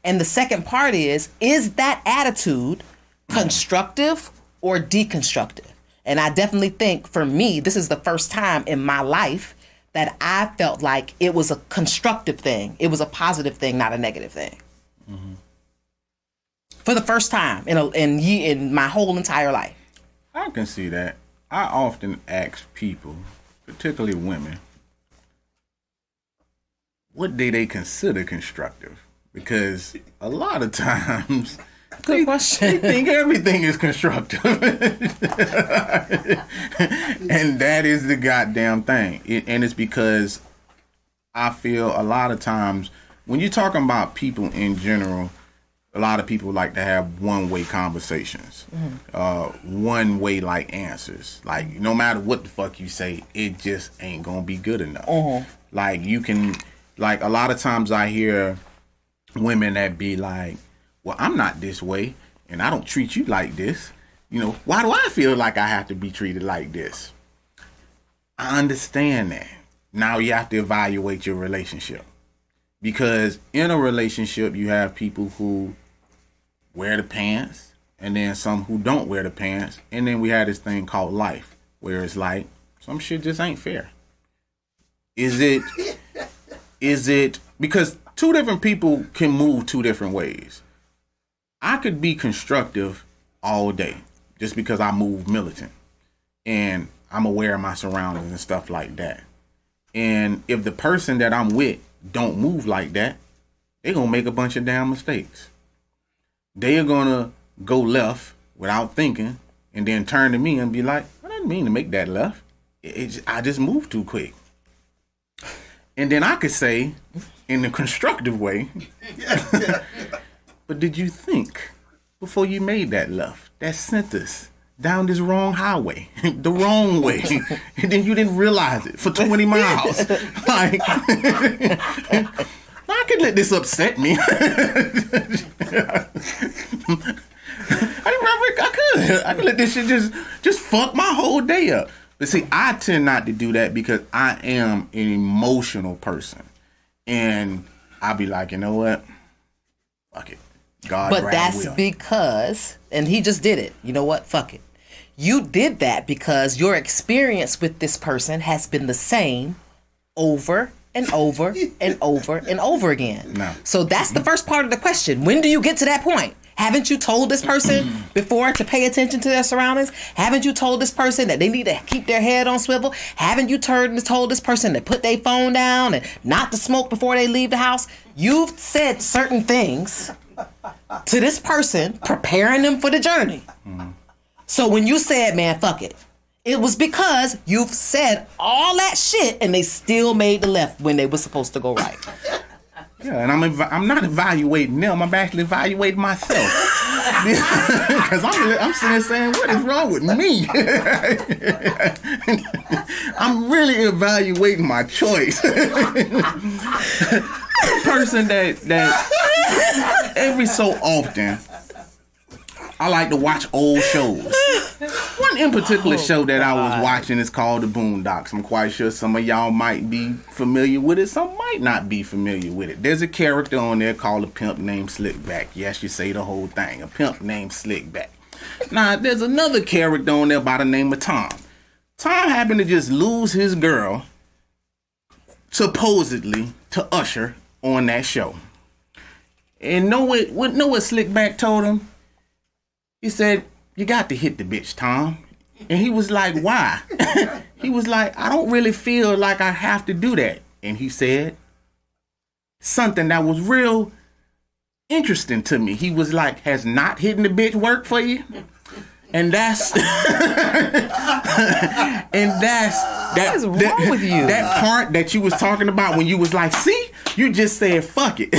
S2: And the second part is that attitude constructive or deconstructive? And I definitely think, for me, this is the first time in my life that I felt like it was a constructive thing. It was a positive thing, not a negative thing. Mm-hmm. For the first time in my whole entire life.
S3: I can see that. I often ask people, particularly women, what do they consider constructive? Because a lot of times
S2: Good question.
S3: they think everything is constructive. And that is the goddamn thing. And it's because I feel a lot of times when you're talking about people in general, a lot of people like to have one-way conversations, one-way like answers. Like no matter what the fuck you say, it just ain't gonna be good enough. Like you can, like a lot of times I hear women that be like, well, I'm not this way and I don't treat you like this. You know, why do I feel like I have to be treated like this? I understand that. Now you have to evaluate your relationship. Because in a relationship, you have people who wear the pants and then some who don't wear the pants. And then we have this thing called life where it's like, some shit just ain't fair. Is it, because two different people can move two different ways. I could be constructive all day just because I move militant and I'm aware of my surroundings and stuff like that. And if the person that I'm with don't move like that, they're going to make a bunch of damn mistakes. They are going to go left without thinking and then turn to me and be like, I didn't mean to make that left. I just moved too quick. And then I could say in the constructive way, but did you think before you made that left, that sent us down this wrong highway, the wrong way, and then you didn't realize it for 20 miles. Like, I could let this upset me. I could let this shit just fuck my whole day up. But see, I tend not to do that because I am an emotional person. And I'll be like, you know what? Fuck it. God,
S2: but that's will. Because, and he just did it. You know what? Fuck it. You did that because your experience with this person has been the same over and over and over and over again.
S3: No.
S2: So that's the first part of the question. When do you get to that point? Haven't you told this person before to pay attention to their surroundings? Haven't you told this person that they need to keep their head on swivel? Haven't you told this person to put their phone down and not to smoke before they leave the house? You've said certain things to this person, preparing them for the journey. Mm-hmm. So when you said, man, fuck it, it was because you've said all that shit and they still made the left when they were supposed to go right.
S3: Yeah, and I'm not evaluating them. I'm actually evaluating myself. Because I'm sitting there saying, what is wrong with me? I'm really evaluating my choice. Person that every so often I like to watch old shows. One in particular show that I was watching is called The Boondocks. I'm quite sure some of y'all might be familiar with it. Some might not be familiar with it. There's a character on there called a pimp named Slickback. Yes, you say the whole thing. A pimp named Slickback. Now, there's another character on there by the name of Tom. Tom happened to just lose his girl, supposedly, to Usher on that show. And know what Slickback told him? He said, you got to hit the bitch, Tom. And he was like, why? He was like, I don't really feel like I have to do that. And he said something that was real interesting to me. He was like, has not hitting the bitch work for you? And that's
S2: what is wrong with you?
S3: That part that you was talking about when you was like, see, you just said fuck it.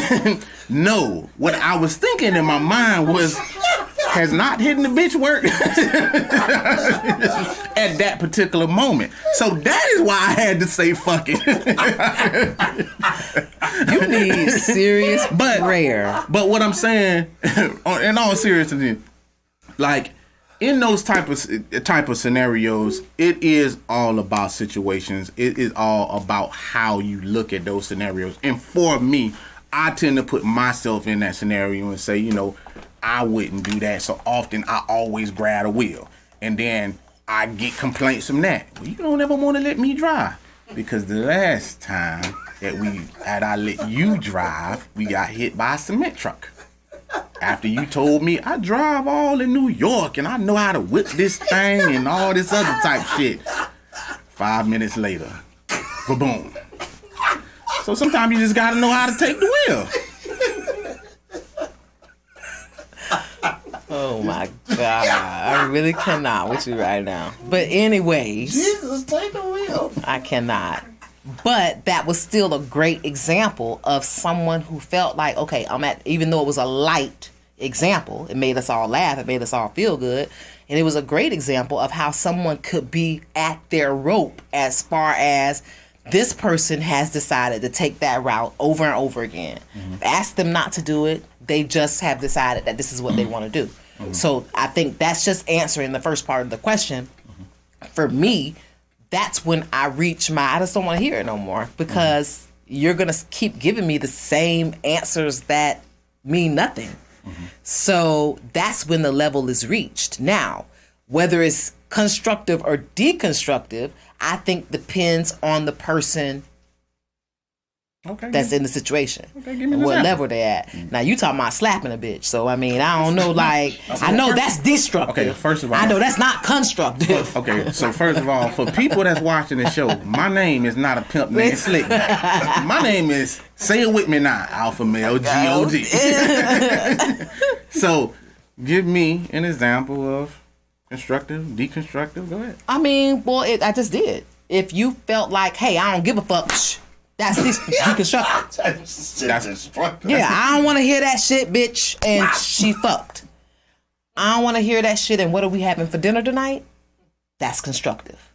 S3: No, what I was thinking in my mind was, has not hitting the bitch work at that particular moment. So that is why I had to say fuck it.
S2: You need serious prayer.
S3: But what I'm saying, in all seriousness, like in those type of scenarios, it is all about situations. It is all about how you look at those scenarios. And for me, I tend to put myself in that scenario and say, you know, I wouldn't do that. So often I always grab a wheel. And then I get complaints from that. Well, you don't ever want to let me drive. Because the last time that I let you drive, we got hit by a cement truck. After you told me I drive all in New York and I know how to whip this thing and all this other type shit. 5 minutes later, ba-boom. So sometimes you just got to know how to take the wheel.
S2: Oh my God. I really cannot with you right now. But anyways.
S1: Jesus, take the wheel.
S2: I cannot. But that was still a great example of someone who felt like, okay, even though it was a light example, it made us all laugh, it made us all feel good. And it was a great example of how someone could be at their rope as far as this person has decided to take that route over and over again. Mm-hmm. Ask them not to do it. They just have decided that this is what they want to do. Mm-hmm. So I think that's just answering the first part of the question. Mm-hmm. For me, that's when I just don't want to hear it no more because you're going to keep giving me the same answers that mean nothing. Mm-hmm. So that's when the level is reached. Now, whether it's constructive or deconstructive, I think depends on the person
S3: Okay.
S2: that's in the situation.
S3: Okay, give me
S2: And
S3: an
S2: what
S3: example.
S2: level they at. Now, you talking about slapping a bitch. So, I mean, I don't know, like, I know that's destructive.
S3: Okay, first of all.
S2: I know that's not constructive.
S3: Okay, so first of all, for people that's watching the show, my name is not a pimp named Slick. My name is, say it with me now, Alpha Male G-O-D. So, give me an example of constructive, deconstructive. Go ahead.
S2: I mean, well, I just did. If you felt like, hey, I don't give a fuck, that's deconstructive.
S3: That's constructive.
S2: Yeah, I don't want to hear that shit, bitch, and she fucked. I don't want to hear that shit, and what are we having for dinner tonight? That's constructive.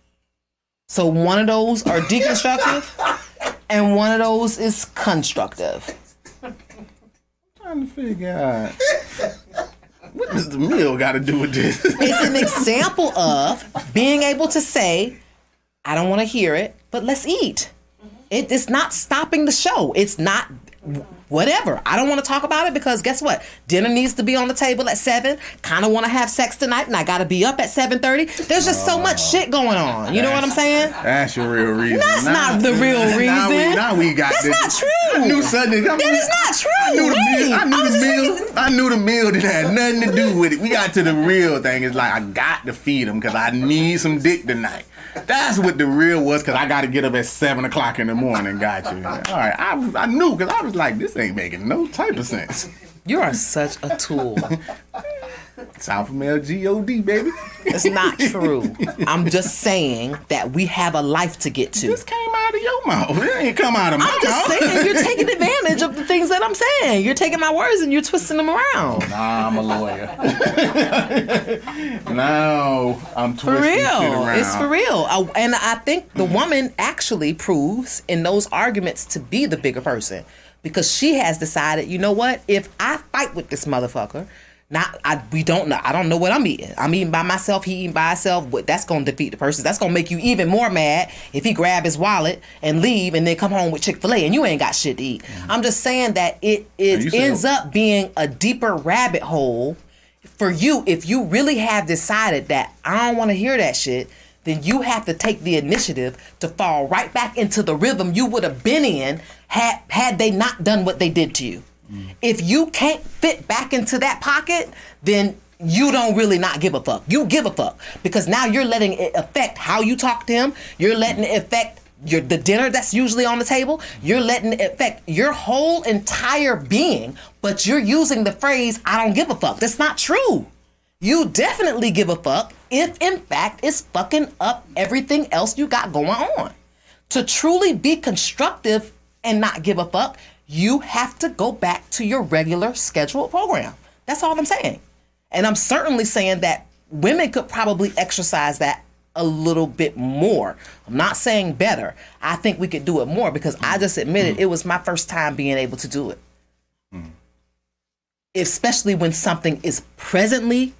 S2: So one of those are deconstructive, and one of those is constructive.
S3: Trying to figure out what does the meal got to do with this?
S2: It's an example of being able to say, I don't want to hear it, but let's eat. It's not stopping the show. It's not whatever. I don't want to talk about it because guess what? Dinner needs to be on the table at 7. Kind of want to have sex tonight and I got to be up at 7:30. There's just so much shit going on. You know what I'm saying?
S3: That's your real reason.
S2: That's not the real reason.
S3: Now we got
S2: That's
S3: this.
S2: not true.
S3: I knew something.
S2: That is not true.
S3: I knew the meal that had nothing to do with it. We got to the real thing. It's like I got to feed them because I need some dick tonight. That's what the real was because I got to get up at 7 o'clock in the morning. Got you. All right. I knew because I was like, this ain't making no type of sense.
S2: You are such a tool.
S3: Alpha Male G-O-D, baby.
S2: It's not true. I'm just saying that we have a life to get to.
S3: This came out of your mouth. It ain't come out of my mouth.
S2: I'm just saying you're taking advantage of the things that I'm saying. You're taking my words and you're twisting them around.
S3: Nah, I'm a lawyer. Now I'm twisting
S2: For real.
S3: shit around.
S2: It's for real. And I think the woman actually proves in those arguments to be the bigger person because she has decided, you know what? If I fight with this motherfucker, we don't know. I don't know what I'm eating. I'm eating by myself. He eating by himself. That's going to defeat the person. That's going to make you even more mad if he grab his wallet and leave and then come home with Chick-fil-A and you ain't got shit to eat. I'm just saying that it ends up being a deeper rabbit hole for you if you really have decided that I don't want to hear that shit. Then you have to take the initiative to fall right back into the rhythm you would have been in had they not done what they did to you. If you can't fit back into that pocket, then you don't really not give a fuck. You give a fuck because now you're letting it affect how you talk to him. You're letting it affect the dinner that's usually on the table. You're letting it affect your whole entire being, but you're using the phrase, I don't give a fuck. That's not true. You definitely give a fuck if, in fact, it's fucking up everything else you got going on. To truly be constructive and not give a fuck, you have to go back to your regular scheduled program. That's all I'm saying. And I'm certainly saying that women could probably exercise that a little bit more. I'm not saying better. I think we could do it more because I just admitted it was my first time being able to do it. Especially when something is currently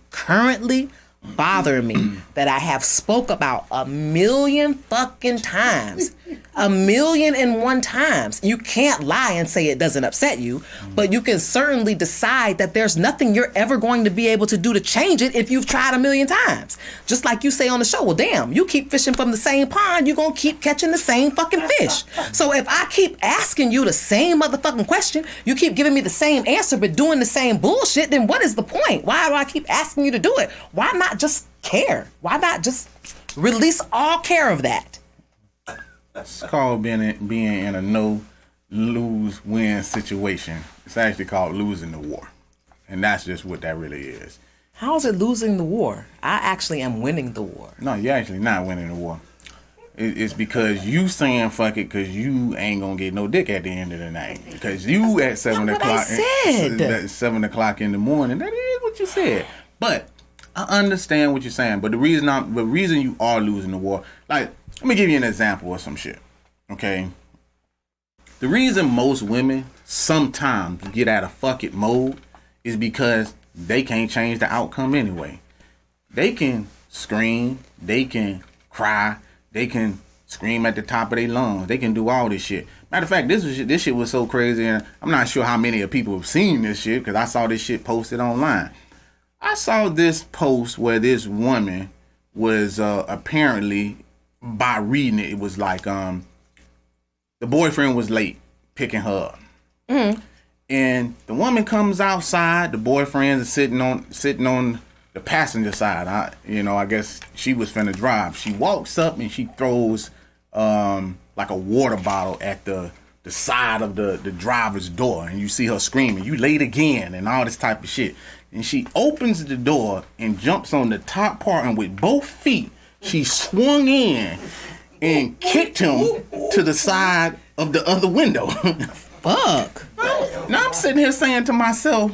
S2: bothering me that I have spoke about 1,000,000 fucking times. 1,000,001 times. You can't lie and say it doesn't upset you, but you can certainly decide that there's nothing you're ever going to be able to do to change it if you've tried 1,000,000 times. Just like you say on the show, well, damn, you keep fishing from the same pond, you're going to keep catching the same fucking fish. So if I keep asking you the same motherfucking question, you keep giving me the same answer but doing the same bullshit, then what is the point? Why do I keep asking you to do it? Why not just care? Why not just release all care of that?
S3: It's called being in a no-lose-win situation. It's actually called losing the war. And that's just what that really is.
S2: How is it losing the war? I actually am winning the war.
S3: No, you're actually not winning the war. It's because you saying fuck it because you ain't going to get no dick at the end of the night. Because you at 7
S2: That's
S3: o'clock.
S2: what I said.
S3: At 7 o'clock in the morning. That is what you said. But I understand what you're saying. But the reason you are losing the war, like, let me give you an example of some shit, okay? The reason most women sometimes get out of fuck it mode is because they can't change the outcome anyway. They can scream, they can cry, they can scream at the top of their lungs, they can do all this shit. Matter of fact, this shit was so crazy, and I'm not sure how many of people have seen this shit because I saw this shit posted online. I saw this post where this woman was apparently, by reading it, it was like the boyfriend was late picking her up. And the woman comes outside. The boyfriends are sitting on the passenger side. I guess she was finna drive. She walks up and she throws like a water bottle at the side of the driver's door, and you see her screaming, "You late again," and all this type of shit. And she opens the door and jumps on the top part, and with both feet, she swung in and kicked him to the side of the other window.
S2: Fuck.
S3: Now I'm sitting here saying to myself,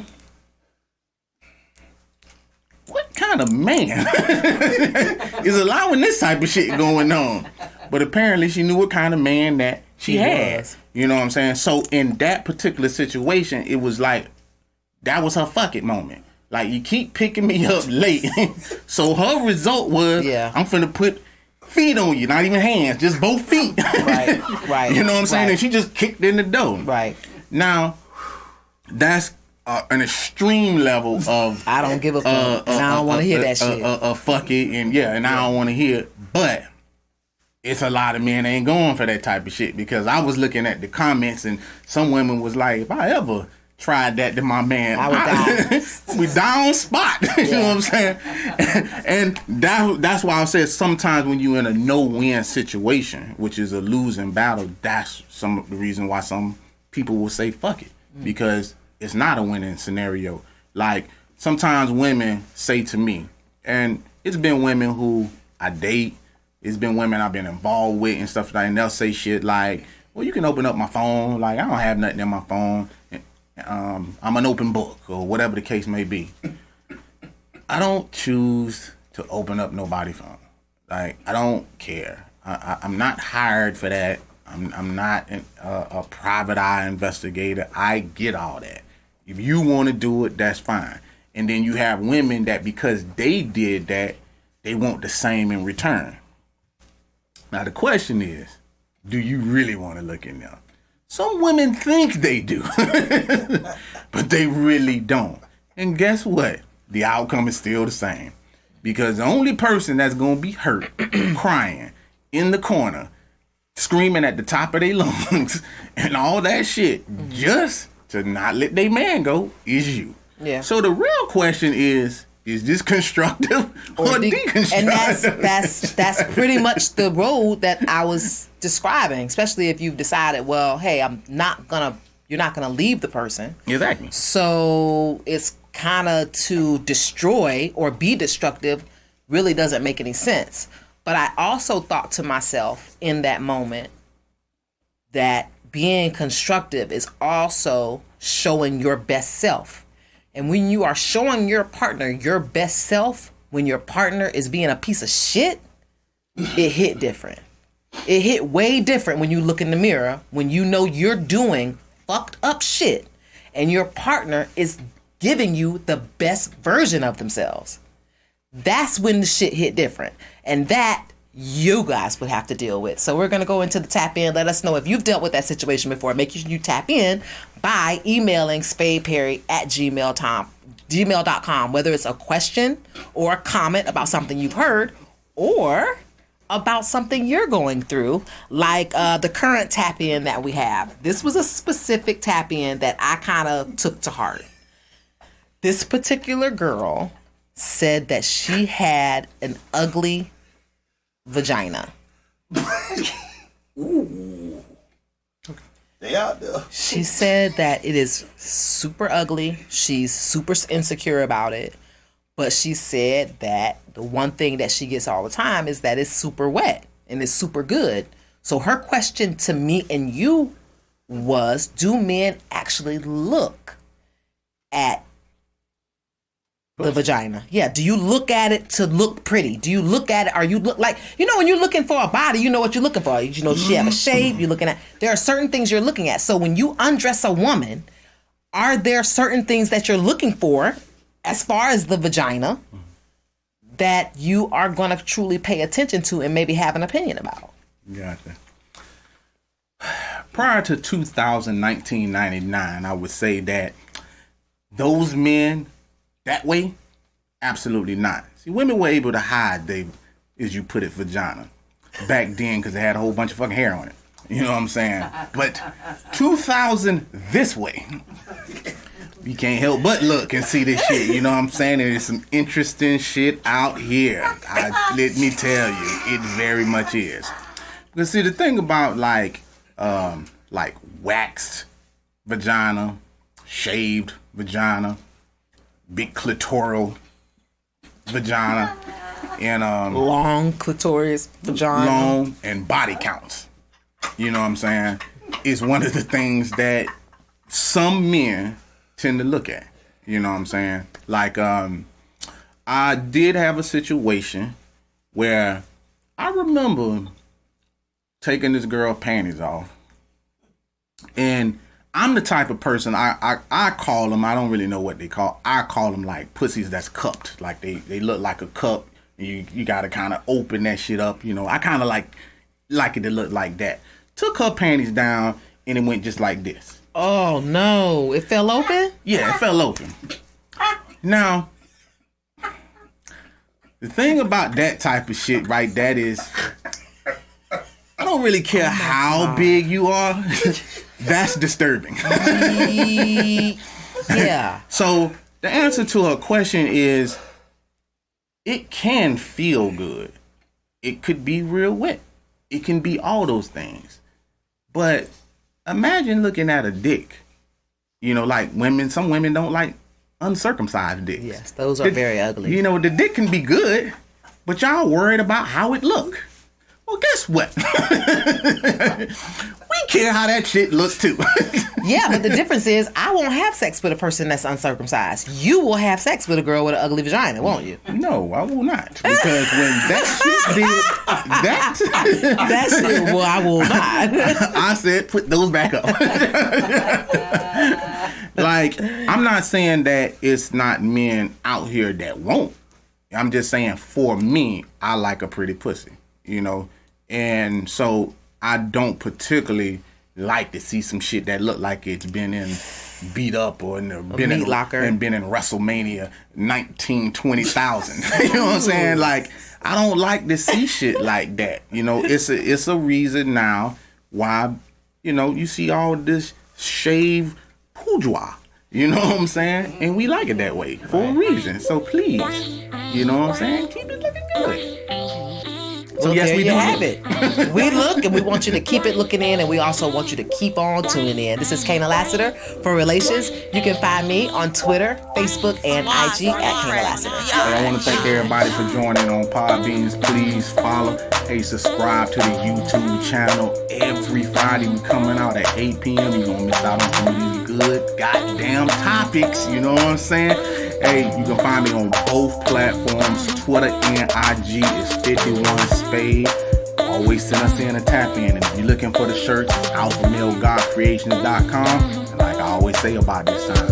S3: what kind of man is allowing this type of shit going on? But apparently she knew what kind of man that she had. You know what I'm saying? So in that particular situation, it was like, that was her fuck it moment. Like, you keep picking me up late. So her result was, I'm finna put feet on you, not even hands, just both feet. Right. You know what I'm saying? And she just kicked in the door.
S2: Right.
S3: Now, that's an extreme level of
S2: I don't give a fuck, and I don't want to hear that shit.
S3: Fuck it, and I don't want to hear it. But it's a lot of men ain't going for that type of shit, because I was looking at the comments and some women was like, if I ever tried that to my man,
S2: I would die.
S3: We die on spot. You know what I'm saying? And that's why I said sometimes when you're in a no-win situation, which is a losing battle, that's some of the reason why some people will say fuck it, because it's not a winning scenario. Like, sometimes women say to me, and it's been women who I date, it's been women I've been involved with and stuff like that, and they'll say shit like, well, you can open up my phone. Like, I don't have nothing in my phone. I'm an open book, or whatever the case may be. I don't choose to open up nobody's phone. Like, I don't care. I'm not hired for that. I'm not a private eye investigator. I get all that. If you want to do it, that's fine. And then you have women that because they did that, they want the same in return. Now the question is, do you really want to look in them? Some women think they do, but they really don't. And guess what? The outcome is still the same. Because the only person that's going to be hurt, crying, in the corner, screaming at the top of their lungs, and all that shit, just to not let their man go, is you.
S2: Yeah.
S3: So the real question is this constructive or deconstructive?
S2: And that's pretty much the road that I was describing, especially if you've decided, well, hey, you're not gonna leave the person.
S3: Exactly.
S2: So it's kind of to destroy or be destructive really doesn't make any sense. But I also thought to myself in that moment that being constructive is also showing your best self. And when you are showing your partner your best self, when your partner is being a piece of shit, it hit different. It hit way different when you look in the mirror, when you know you're doing fucked up shit and your partner is giving you the best version of themselves. That's when the shit hit different. And that you guys would have to deal with. So we're going to go into the tap in. Let us know if you've dealt with that situation before. Make sure you tap in by emailing spadeperry@gmail.com, whether it's a question or a comment about something you've heard or about something you're going through, like the current tap in that we have. This was a specific tap in that I kind of took to heart. This particular girl said that she had an ugly vagina.
S1: Ooh. They out there.
S2: She said that it is super ugly. She's super insecure about it. But she said that the one thing that she gets all the time is that it's super wet and it's super good. So her question to me and you was, do men actually look at the vagina? Yeah. Do you look at it to look pretty? Do you look at it? Are you look like, when you're looking for a body, you know what you're looking for. You know, does she have a shape? You're looking at, there are certain things you're looking at. So when you undress a woman, are there certain things that you're looking for as far as the vagina that you are going to truly pay attention to and maybe have an opinion about?
S3: Gotcha. Prior to 1999, I would say that those men that way, absolutely not. See, women were able to hide as you put it, vagina back then because they had a whole bunch of fucking hair on it. You know what I'm saying? But 2000 this way, you can't help but look and see this shit. You know what I'm saying? There's some interesting shit out here. Let me tell you, it very much is. But see, the thing about like waxed vagina, shaved vagina, big clitoral vagina, and
S2: long clitoris vagina,
S3: long and body counts. You know what I'm saying? Is one of the things that some men tend to look at. You know what I'm saying? Like, I did have a situation where I remember taking this girl panties off, and I'm the type of person I call them. I don't really know what they call. I call them like pussies that's cupped. Like they look like a cup. You gotta kind of open that shit up. You know, I kind of like it to look like that. Took her panties down and it went just like this.
S2: Oh no! It fell open?
S3: Yeah, it fell open. Now, the thing about that type of shit, right? That is, I don't really care how big you are. That's disturbing.
S2: Yeah.
S3: So the answer to her question is, it can feel good. It could be real wet. It can be all those things. But imagine looking at a dick. You know, like some women don't like uncircumcised dicks.
S2: Yes, those are very ugly.
S3: You know, the dick can be good, but y'all worried about how it look. Well, guess what? We care how that shit looks too.
S2: Yeah, but the difference is I won't have sex with a person that's uncircumcised. You will have sex with a girl with an ugly vagina, won't you?
S3: No, I will not. Because when that shit did that
S2: shit, well, I will not.
S3: I said put those back up. Like, I'm not saying that it's not men out here that won't. I'm just saying for me, I like a pretty pussy, you know? And so I don't particularly like to see some shit that look like it's been beat up or been in WrestleMania 20,000. You know what I'm saying? Like, I don't like to see shit like that. You know, it's a reason now why, you know, you see all this shaved bourgeois. You know what I'm saying? And we like it that way for a reason. So please, you know what I'm saying? Keep it looking good. So
S2: well,
S3: yes,
S2: there
S3: we
S2: you
S3: do
S2: have it. We look and we want you to keep it looking in, and we also want you to keep on tuning in. This is Kaynah Lassiter for Relations. You can find me on Twitter, Facebook, and IG at Kaynah Lassiter.
S3: Hey, I want to thank everybody for joining on Podbeans. Please follow, subscribe to the YouTube channel. Every Friday we coming out at 8 p.m. You're going to miss out on some of these good goddamn topics. You know what I'm saying? Hey, you can find me on both platforms. Twitter and IG is 51 Spade. Always send us in a tap in. And if you're looking for the shirts, alphamalegodcreations.com. And like I always say about this time,